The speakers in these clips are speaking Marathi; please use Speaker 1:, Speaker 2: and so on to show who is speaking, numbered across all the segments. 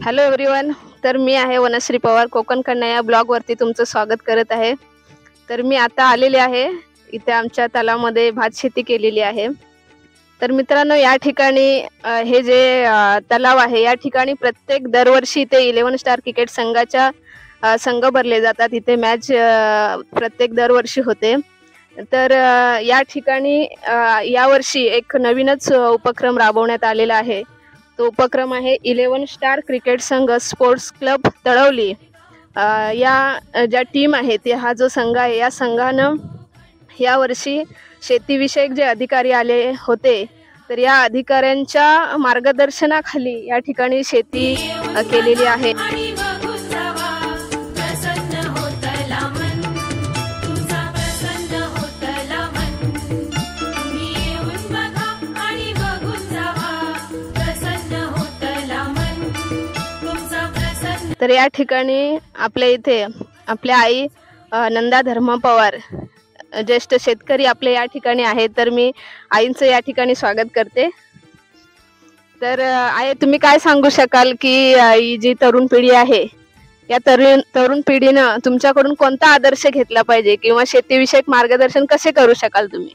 Speaker 1: Hello everyone. तर मी आहे वनश्री पवार, कोकण कन्या या ब्लॉगवरती तुमचं स्वागत करत आहे. तर मी आता आलेले आहे इथे आमच्या तलावामध्ये भात शेती केलेली आहे. तर मित्रांनो, या ठिकाणी हे जे तलाव आहे या ठिकाणी प्रत्येक दरवर्षी इथे 11 स्टार क्रिकेट संघाच्या संघ भरले जातात. इथे मॅच प्रत्येक दरवर्षी होते. तर या ठिकाणी यावर्षी एक नवीनच उपक्रम राबवण्यात आलेला आहे. तो उपक्रम आहे 11 स्टार क्रिकेट संघ स्पोर्ट्स क्लब तळवली. या ज्या टीम आहेत, हा जो संघ आहे या संघानं यावर्षी शेतीविषयक जे अधिकारी आले होते, तर या अधिकाऱ्यांच्या मार्गदर्शनाखाली या ठिकाणी शेती केलेली आहे. तर या ठिकाणी आपल्या इथे आपल्या आई नंदा धर्मा पवार ज्येष्ठ शेतकरी आपल्या या ठिकाणी आहेत. तर मी आईंचं या ठिकाणी स्वागत करते. तर आई, तुम्ही काय सांगू शकाल की ही जी तरुण पिढी आहे या तरुण पिढीनं तुमच्याकडून कोणता आदर्श घेतला पाहिजे किंवा शेतीविषयक मार्गदर्शन कसे करू शकाल तुम्ही?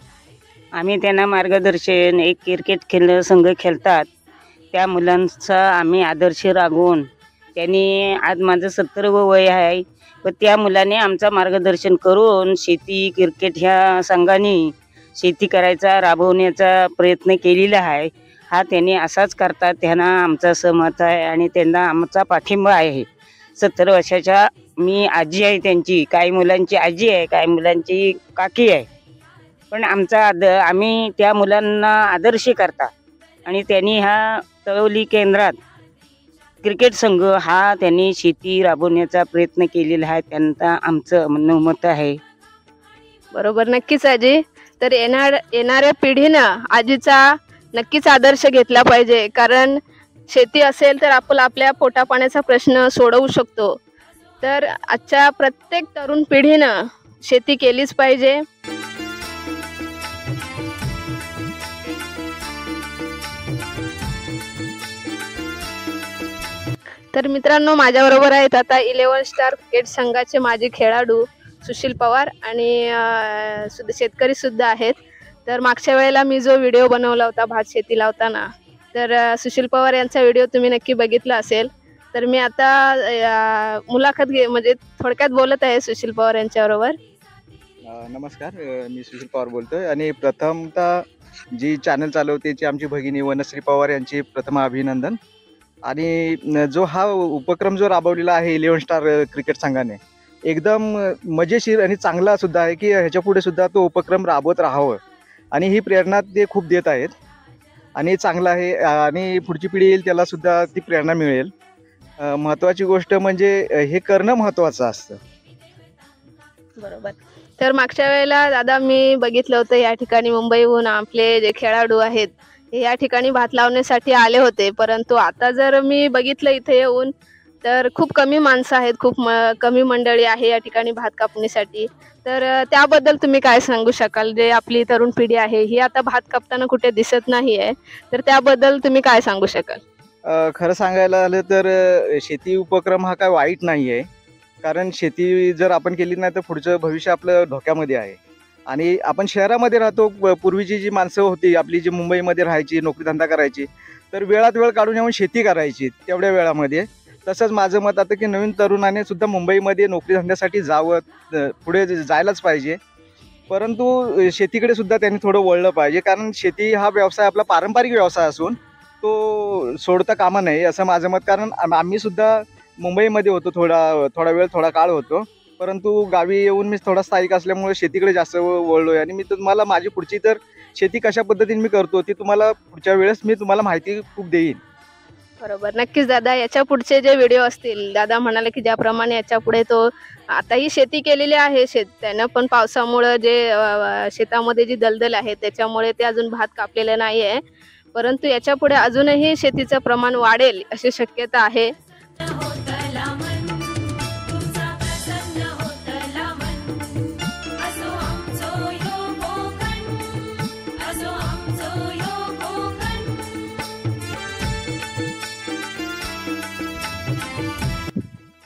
Speaker 2: आम्ही त्यांना मार्गदर्शन, एक क्रिकेट संघ खेळतात त्या मुलांचा आम्ही आदर्श राखून, त्यांनी आज माझं 70व वय आहे, व त्या मुलाने आमचा मार्गदर्शन करून शेती क्रिकेट ह्या संघाने शेती करायचा राबवण्याचा प्रयत्न केलेला आहे. हा त्यांनी असाच करतात, त्यांना आमचा सहमत आहे आणि त्यांना आमचा पाठिंबा आहे. 70 वर्षाच्या मी आजी आहे त्यांची, काही मुलांची आजी आहे, काही मुलांची काकी आहे, पण आम्ही त्या मुलांना आदर्श करता. आणि त्यांनी ह्या तळवली केंद्रात क्रिकेट संघ हा त्यांनी शेती राबवण्याचा प्रयत्न केलेला आहे, त्यांचा आमचं मत आहे.
Speaker 1: बरोबर, नक्कीच आजी. तर येणाऱ्या पिढीनं आजीचा नक्कीच आदर्श घेतला पाहिजे, कारण शेती असेल तर आपण आपल्या पोटापाण्याचा प्रश्न सोडवू शकतो. तर आजच्या प्रत्येक तरुण पिढीनं शेती केलीच पाहिजे. तर मित्रांनो, माझ्याबरोबर आहेत आता 11 स्टार क्रिकेट संघाचे माजी खेळाडू सुशील पवार आणि शेतकरी सुद्धा आहेत. तर मागच्या वेळेला मी जो व्हिडिओ बनवला होता भात शेती लावताना, तर सुशील पवार यांचा व्हिडिओ तुम्ही नक्की बघितला असेल. तर मी आता मुलाखत म्हणजे थोडक्यात बोलत आहे सुशील पवार यांच्याबरोबर.
Speaker 3: नमस्कार, मी सुशील पवार बोलतोय. आणि प्रथमतः जी चॅनल चालवते ती आमची भगिनी वनश्री पवार यांची प्रथम अभिनंदन. आणि जो हा उपक्रम जो राबवलेला आहे 11 स्टार क्रिकेट संघाने, एकदम मजेशीर आणि चांगला सुद्धा आहे की ह्याच्या पुढे सुद्धा तो उपक्रम राबवत राहावं, आणि ही प्रेरणा ते खूप देत आहेत आणि चांगलं आहे. आणि पुढची पिढी येईल त्याला सुद्धा ती प्रेरणा मिळेल. महत्त्वाची गोष्ट म्हणजे हे करणं महत्त्वाचं असतं.
Speaker 1: बरोबर. तर मागच्या वेळेला दादा मी बघितलं होतं या ठिकाणी मुंबईहून आपले जे खेळाडू आहेत हे या ठिकाणी भात लावण्यासाठी आले होते, परंतु आता जर मी बघितलं इथे येऊन तर खूप कमी माणसं आहेत, खूप कमी मंडळी आहे या ठिकाणी भात कापणीसाठी. तर त्याबद्दल तुम्ही काय सांगू शकाल? जे आपली तरुण पिढी आहे ही आता भात कापताना कुठे दिसत नाही आहे, तर त्याबद्दल तुम्ही काय सांगू शकाल?
Speaker 3: खरं सांगायला आलं तर शेती उपक्रम हा काय वाईट नाही आहे, कारण शेती जर आपण केली नाही तर पुढचं भविष्य आपलं धोक्यामध्ये आहे. आणि आपण शहरामध्ये राहतो, पूर्वीची जी माणसं होती आपली, जी मुंबईमध्ये राहायची, नोकरीधंदा करायची, तर वेळात वेळ काढून येऊन शेती करायची तेवढ्या वेळामध्ये. तसंच माझं मत आता की नवीन तरुणाने सुद्धा मुंबईमध्ये नोकरीधंद्यासाठी जावं, पुढे जायलाच पाहिजे, परंतु शेतीकडे सुद्धा त्यांनी थोडं वळलं पाहिजे, कारण शेती हा व्यवसाय आपला पारंपरिक व्यवसाय असून तो सोडता कामा नये असं माझं मत. कारण आम्ही सुद्धा मुंबईमध्ये होतो, थोडा वेळ थोडा काळ होतो, परंतु गावी येऊन मी थोडा स्थायिक असल्यामुळे शेतीकडे जास्त वळलो आहे. आणि मी तुम्हाला माझी पुढची तर शेती कशा पद्धतीने मी करतो ती तुम्हाला पुढच्या वेळेस मी तुम्हाला माहिती खूप देईन.
Speaker 1: बरोबर, नक्कीच दादा. याच्या पुढचे जे व्हिडिओ असतील, दादा म्हणाले की ज्याप्रमाणे याच्या पुढे तो आताही शेती केलेली आहे त्यानं, पण पावसामुळे जे शेतामध्ये जी दलदल आहे त्याच्यामुळे ते अजून भात कापलेलं नाही आहे, परंतु याच्या पुढे अजूनही शेतीचं प्रमाण वाढेल अशी शक्यता आहे.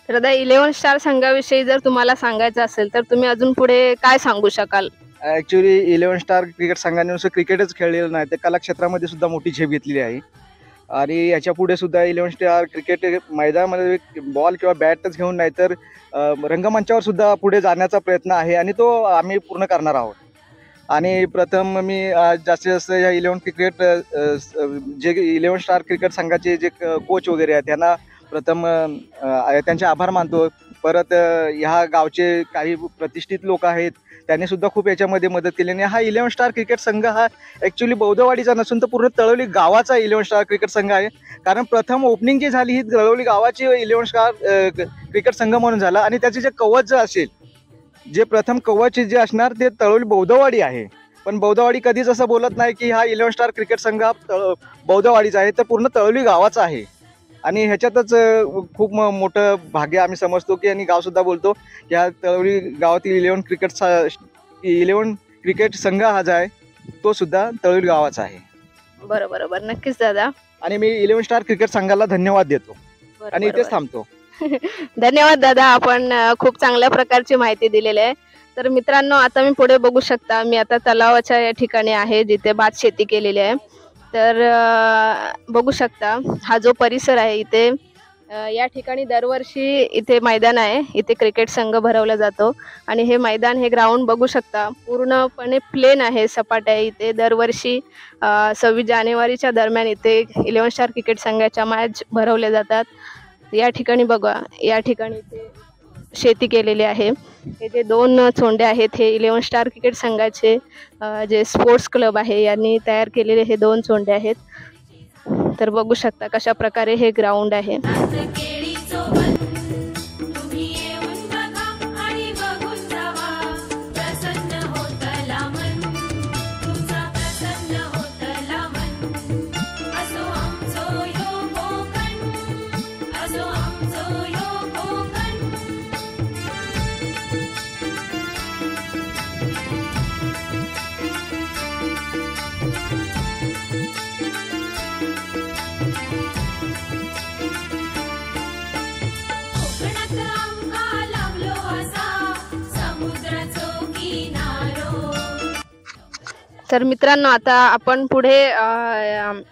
Speaker 1: तर आता 11 स्टार संघाविषयी जर तुम्हाला सांगायचं असेल तर तुम्ही अजून पुढे काय सांगू शकाल?
Speaker 3: ॲक्च्युली 11 स्टार क्रिकेट संघाने नुसतं क्रिकेटच खेळलेलं नाही, तर कलाक्षेत्रामध्ये सुद्धा मोठी झेप घेतलेली आहे. आणि याच्या पुढे सुद्धा 11 स्टार क्रिकेट मैदानामध्ये बॉल किंवा बॅटच घेऊन नाही तर रंगमंचावर सुद्धा पुढे जाण्याचा प्रयत्न आहे आणि तो आम्ही पूर्ण करणार आहोत. आणि प्रथम मी जास्तीत जास्त या 11 क्रिकेट जे 11 स्टार क्रिकेट संघाचे जे कोच वगैरे आहेत त्यांना प्रथम त्यांचे आभार मानतो. परत ह्या गावचे काही प्रतिष्ठित लोक आहेत त्यांनी सुद्धा खूप याच्यामध्ये मदत केली. आणि हा 11 स्टार क्रिकेट संघ हा ॲक्च्युली बौद्धवाडीचा नसून तर पूर्ण तळवली गावाचा 11 स्टार क्रिकेट संघ आहे. कारण प्रथम ओपनिंग जी झाली ही तळवली गावाची 11 स्टार क्रिकेट संघ म्हणून झाला. आणि त्याचे जे कवच जे असेल, जे प्रथम कवच जे असणार ते तळवली बौद्धवाडी आहे. पण बौद्धवाडी कधीच असं बोलत नाही की हा 11 स्टार क्रिकेट संघ हा बौद्धवाडीचा आहे, तर पूर्ण तळवली गावाचा आहे. आणि ह्याच्यातच खूप मोठं भाग्य आम्ही समजतो की आणि गावसुद्धा बोलतो की ह्या तळवली गावातील 11 क्रिकेट संघ हा जो आहे तो सुद्धा तळवली गावाचा आहे.
Speaker 1: बरोबर, नक्कीच दादा.
Speaker 3: आणि मी 11 स्टार क्रिकेट संघाला धन्यवाद देतो आणि इथेच थांबतो.
Speaker 1: धन्यवाद दादा, आपण खूप चांगल्या प्रकारची माहिती दिलेली आहे. तर मित्रांनो, आता मी पुढे बघू शकता, मी आता तलावाच्या या ठिकाणी आहे जिथे भात शेती केलेली आहे. तर बघू शकता हा जो परिसर आहे इथे या ठिकाणी दरवर्षी इथे मैदान आहे, इथे क्रिकेट संघ भरवला जातो. आणि हे मैदान, हे ग्राउंड बघू शकता पूर्णपणे प्लेन आहे, सपाट आहे. इथे दरवर्षी 26 जानेवारीच्या दरम्यान इथे 11 स्टार क्रिकेट संघाच्या मॅच भरवल्या जातात. या ठिकाणी बघा, या ठिकाणी इथे शेती केलेली आहे. हे जे 2 चोंडे आहेत हे 11 स्टार क्रिकेट संघाचे जे स्पोर्ट्स क्लब आहे यांनी तयार केलेले हे 2 चोंडे आहेत. तर बघू शकता कशा प्रकारे हे ग्राउंड आहे. तर मित्रांनो, आता आपण पुढे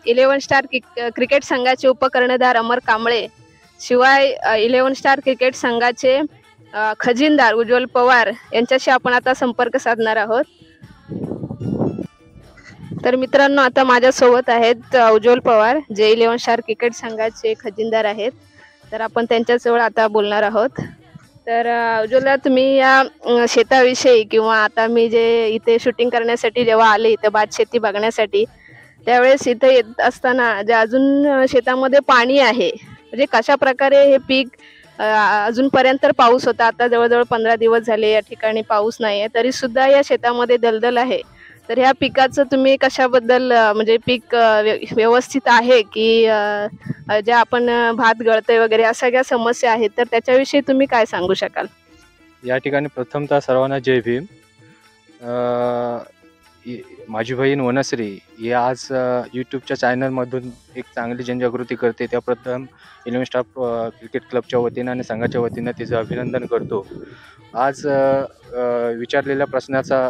Speaker 1: 11 स्टार क्रिकेट संघाचे उपकर्णधार अमर कांबळे, शिवाय 11 स्टार क्रिकेट संघाचे खजिनदार उज्ज्वल पवार यांच्याशी आपण आता संपर्क साधणार आहोत. तर मित्रांनो, आता माझ्यासोबत आहेत उज्ज्वल पवार, जे 11 स्टार क्रिकेट संघाचे खजिनदार आहेत. तर आपण त्यांच्याजवळ आता बोलणार आहोत. तर उज्ज्वला, तुम्ही या शेताविषयी किंवा आता मी जे इथे शूटिंग करण्यासाठी जेव्हा आले इथे भात शेती बघण्यासाठी, त्यावेळेस इथे येत असताना जे अजून शेतामध्ये पाणी आहे, म्हणजे कशा प्रकारे हे पीक अजूनपर्यंत पाऊस होता, आता जवळजवळ 15 दिवस झाले या ठिकाणी पाऊस नाही आहे, तरी सुद्धा या शेतामध्ये दलदल आहे. तर ह्या पिकाचं तुम्ही कशाबद्दल, म्हणजे पीक व्यवस्थित आहे की ज्या आपण भात गळतोय वगैरे अशा ज्या समस्या आहेत, तर त्याच्याविषयी तुम्ही काय सांगू शकाल?
Speaker 4: या ठिकाणी प्रथमतः सर्वांना जय भीम. माझी बहीण वनश्री ही आज यूट्यूबच्या चॅनलमधून एक चांगली जनजागृती करते, त्या प्रथम 11 स्टार क्रिकेट क्लबच्या वतीनं आणि संघाच्या वतीनं तिचं अभिनंदन करतो. आज विचारलेल्या प्रश्नाचा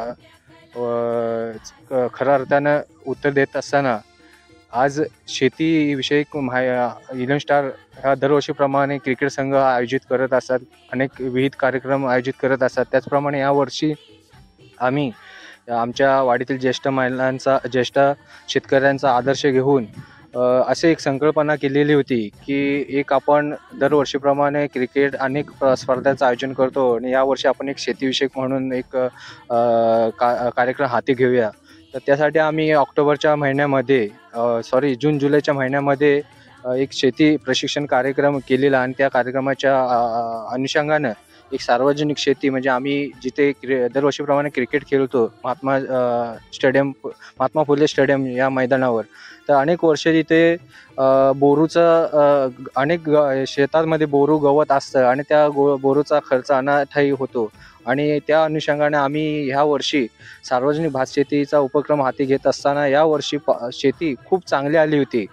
Speaker 4: खऱ्या अर्थानं उत्तर देत असताना आज शेतीविषयक 11 स्टार हा दरवर्षीप्रमाणे क्रिकेट संघ आयोजित करत असतात, अनेक विविध कार्यक्रम आयोजित करत असतात. त्याचप्रमाणे यावर्षी आम्ही आमच्या वाडीतील ज्येष्ठ शेतकऱ्यांचा आदर्श घेऊन असे एक संकल्पना केलेली होती की एक आपण दरवर्षीप्रमाणे क्रिकेट अनेक स्पर्धांचं आयोजन करतो आणि यावर्षी आपण एक शेतीविषयक म्हणून एक कार्यक्रम हाती घेऊया. तर त्यासाठी आम्ही ऑक्टोबरच्या महिन्यामध्ये जून जुलैच्या महिन्यामध्ये एक शेती प्रशिक्षण कार्यक्रम केलेला आणि त्या कार्यक्रमाच्या अनुषंगानं एक सार्वजनिक शेती, म्हणजे आम्ही जिथे दरवर्षीप्रमाणे क्रिकेट खेळतो महात्मा फुले स्टेडियम या मैदानावर, तर अनेक वर्ष तिथे बोरूचं अनेक शेतांमध्ये बोरू गवत असतं आणि त्या बोरूचा खर्च अनाठायी होतो. आणि त्या अनुषंगाने आम्ही ह्या वर्षी सार्वजनिक भात शेतीचा उपक्रम हाती घेत असताना या वर्षी शेती खूप चांगली आली होती.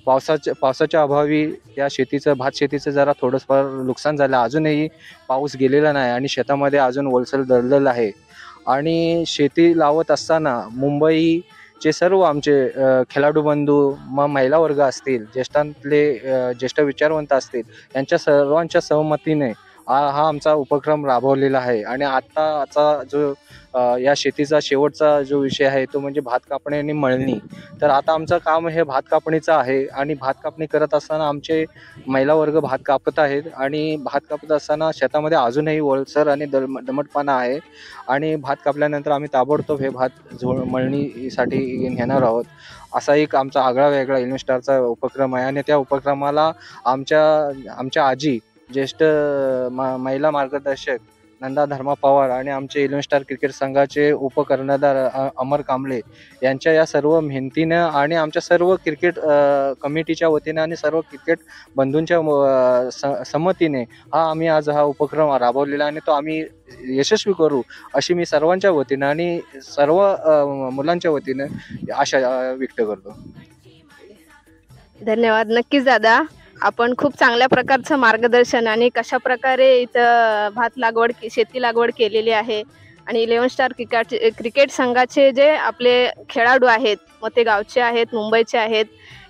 Speaker 4: पावसाच्या अभावी या भात शेतीचं जरा थोडंफार नुकसान झालं. अजूनही पाऊस गेलेला नाही आणि शेतामध्ये अजून ओलसर दलदल आहे. आणि शेती लावत असताना मुंबईचे सर्व आमचे खेळाडू बंधू, महिला वर्ग असतील, ज्येष्ठ विचारवंत असतील, यांच्या सर्वांच्या सहमतीने हा आमचा उपक्रम राबवलेला आहे. आणि आत्ताचा जो या शेतीचा शेवटचा जो विषय आहे तो म्हणजे भात कापणी आणि मळणी. तर आता आमचं काम हे भात कापणीचं आहे आणि भात कापणी करत असताना आमचे महिला वर्ग भात कापत आहेत. आणि भात कापत असताना शेतामध्ये अजूनही ओलसर आणि दमटपणा आहे. आणि भात कापल्यानंतर आम्ही ताबडतोब हे भात मळणीसाठी नेणार आहोत. असा एक आमचा आगळा वेगळा इन्व्हेस्टारचा उपक्रम आहे. आणि त्या उपक्रमाला आमच्या आजी, ज्येष्ठ महिला मार्गदर्शक नंदा धर्मा पवार आणि आमचे इन्व्हेस्टार क्रिकेट संघाचे उपकर्णधार अमर कांबळे यांच्या या सर्व मेहनतीनं आणि आमच्या सर्व क्रिकेट कमिटीच्या वतीने आणि सर्व क्रिकेट बंधूंच्या संमतीने आम्ही आज हा उपक्रम राबवलेला आणि तो आम्ही यशस्वी करू अशी मी सर्वांच्या वतीनं आणि सर्व मुलांच्या वतीनं आशा व्यक्त करतो.
Speaker 1: धन्यवाद. नक्कीच दादा, आपण खूप चांगल्या प्रकारचं मार्गदर्शन आणि कशा प्रकारे इथं शेती लागवड केलेली आहे. आणि 11 स्टार क्रिकेट संघाचे जे आपले खेळाडू आहेत, मग ते गावचे आहेत, मुंबईचे आहेत,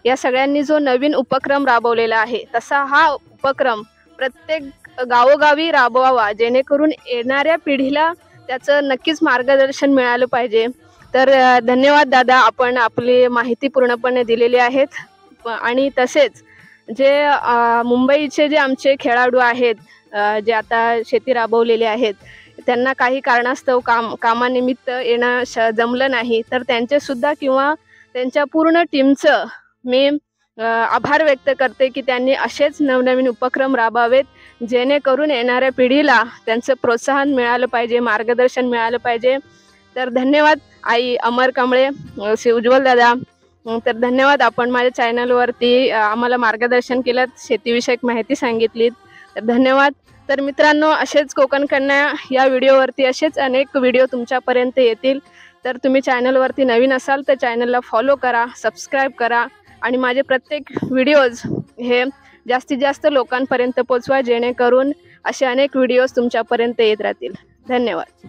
Speaker 1: या सगळ्यांनी जो नवीन उपक्रम राबवलेला आहे तसा हा उपक्रम प्रत्येक गावोगावी राबवावा, जेणेकरून येणाऱ्या पिढीला त्याचं नक्कीच मार्गदर्शन मिळालं पाहिजे. तर धन्यवाद दादा, आपण आपली माहिती पूर्णपणे दिलेली आहेत. आणि तसेच जे मुंबईचे जे आमचे खेळाडू आहेत, जे आता शेती राबवलेले आहेत, त्यांना काही कारणास्तव कामानिमित्त येणं जमलं नाही, तर त्यांचेसुद्धा किंवा त्यांच्या पूर्ण टीमचं मी आभार व्यक्त करते की त्यांनी असेच नवनवीन उपक्रम राबवावेत, जेणेकरून येणाऱ्या पिढीला त्यांचं प्रोत्साहन मिळालं पाहिजे, मार्गदर्शन मिळालं पाहिजे. तर धन्यवाद आई अमर कांबळे, उज्ज्वल दादा. तर धन्यवाद, आपण माझ्या चॅनलवरती आम्हाला मार्गदर्शन केलं, शेतीविषयक माहिती सांगितलीत. तर धन्यवाद. तर मित्रांनो, असेच कोकण कन्या या व्हिडिओवरती असेच अनेक व्हिडिओ तुमच्यापर्यंत येतील. तर तुम्ही चॅनलवरती नवीन असाल तर चॅनलला फॉलो करा, सबस्क्राईब करा आणि माझे प्रत्येक व्हिडिओज हे जास्तीत जास्त लोकांपर्यंत पोचवा, जेणेकरून असे अनेक व्हिडिओज तुमच्यापर्यंत येत राहतील. धन्यवाद.